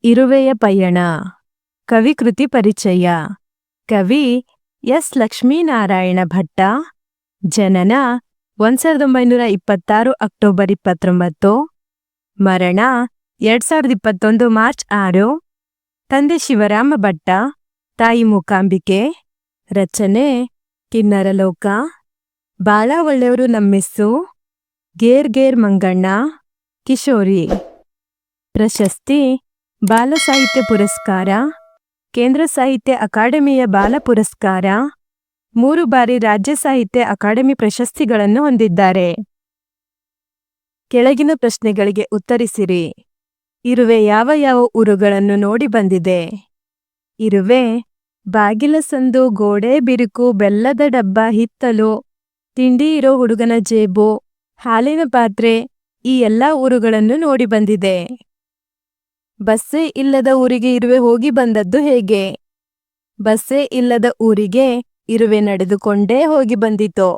ಇರುವೆಯ ಪಯಣ. ಕವಿ ಕೃತಿ ಪರಿಚಯ. ಕವಿ ಎಸ್ ಲಕ್ಷ್ಮೀನಾರಾಯಣ ಭಟ್ಟ. ಜನನ 1926 ಅಕ್ಟೋಬರ್ 29. ಮರಣ 2021 ಮಾರ್ಚ್ 6. ತಂದೆ ಶಿವರಾಮ ಭಟ್ಟ, ತಾಯಿ ಮೂಕಾಂಬಿಕೆ. ರಚನೆ ಕಿನ್ನರಲೋಕ. ಬಾಳ ಒಳ್ಳೆಯವರು ನಮ್ಮೆಸ್ಸು. ಗೇರ್ ಗೇರ್ ಮಂಗಣ್ಣ. ಕಿಶೋರಿ. ಪ್ರಶಸ್ತಿ ಬಾಲ ಸಾಹಿತ್ಯ ಪುರಸ್ಕಾರ, ಕೇಂದ್ರ ಸಾಹಿತ್ಯ ಅಕಾಡೆಮಿಯ ಬಾಲ ಪುರಸ್ಕಾರ, 3 ಬಾರಿ ರಾಜ್ಯ ಸಾಹಿತ್ಯ ಅಕಾಡೆಮಿ ಪ್ರಶಸ್ತಿಗಳನ್ನು ಹೊಂದಿದ್ದಾರೆ. ಕೆಳಗಿನ ಪ್ರಶ್ನೆಗಳಿಗೆ ಉತ್ತರಿಸಿರಿ. ಇರುವೆ ಯಾವ ಯಾವ ಊರುಗಳನ್ನು ನೋಡಿ ಬಂದಿದೆ? ಇರುವೆ ಬಾಗಿಲ ಸಂದು, ಗೋಡೆ ಬಿರುಕು, ಬೆಲ್ಲದ ಡಬ್ಬ, ಹಿತ್ತಲು, ತಿಂಡಿ ಇರೋ ಹುಡುಗನ ಜೇಬು, ಹಾಲಿನ ಪಾತ್ರೆ, ಈ ಎಲ್ಲ ಊರುಗಳನ್ನು ನೋಡಿ ಬಂದಿದೆ. ಬಸ್ಸೇ ಇಲ್ಲದ ಊರಿಗೆ ಇರುವೆ ಹೋಗಿ ಬಂದದ್ದು ಹೇಗೆ? ಬಸ್ಸೇ ಇಲ್ಲದ ಊರಿಗೆ ಇರುವೆ ನಡೆದುಕೊಂಡೇ ಹೋಗಿ ಬಂದಿತು.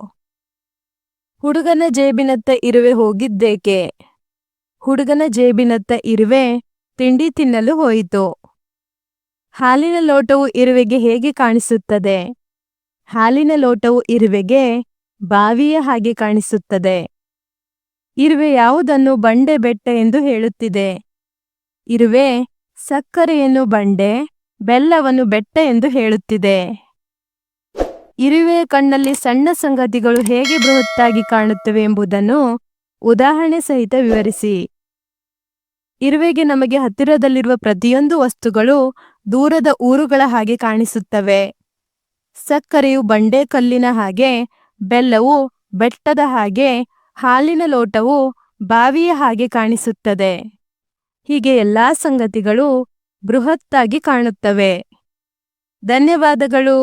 ಹುಡುಗನ ಜೇಬಿನತ್ತ ಇರುವೆ ಹೋಗಿದ್ದೇಕೆ? ಹುಡುಗನ ಜೇಬಿನತ್ತ ಇರುವೆ ತಿಂಡಿ ತಿನ್ನಲು ಹೋಯಿತು. ಹಾಲಿನ ಲೋಟವು ಇರುವೆಗೆ ಹೇಗೆ ಕಾಣಿಸುತ್ತದೆ? ಹಾಲಿನ ಲೋಟವು ಇರುವೆಗೆ ಬಾವಿಯ ಹಾಗೆ ಕಾಣಿಸುತ್ತದೆ. ಇರುವೆ ಯಾವುದನ್ನು ಬಂಡೆ ಬೆಟ್ಟ ಎಂದು ಹೇಳುತ್ತಿದೆ? ಇರುವೆ ಸಕ್ಕರೆಯನ್ನು ಬಂಡೆ, ಬೆಲ್ಲವನ್ನು ಬೆಟ್ಟ ಎಂದು ಹೇಳುತ್ತಿದೆ. ಇರುವೆಯ ಕಣ್ಣಲ್ಲಿ ಸಣ್ಣ ಸಂಗತಿಗಳು ಹೇಗೆ ಬೃಹತ್ತಾಗಿ ಕಾಣುತ್ತವೆ ಎಂಬುದನ್ನು ಉದಾಹರಣೆ ಸಹಿತ ವಿವರಿಸಿ. ಇರುವೆಗೆ ನಮಗೆ ಹತ್ತಿರದಲ್ಲಿರುವ ಪ್ರತಿಯೊಂದು ವಸ್ತುಗಳು ದೂರದ ಊರುಗಳ ಹಾಗೆ ಕಾಣಿಸುತ್ತವೆ. ಸಕ್ಕರೆಯು ಬಂಡೆ ಕಲ್ಲಿನ ಹಾಗೆ, ಬೆಲ್ಲವು ಬೆಟ್ಟದ ಹಾಗೆ, ಹಾಲಿನ ಲೋಟವು ಬಾವಿಯ ಹಾಗೆ ಕಾಣಿಸುತ್ತದೆ. ಹೀಗೆ ಎಲ್ಲಾ ಸಂಗತಿಗಳು ಬೃಹತ್ತಾಗಿ ಕಾಣುತ್ತವೆ. ಧನ್ಯವಾದಗಳು.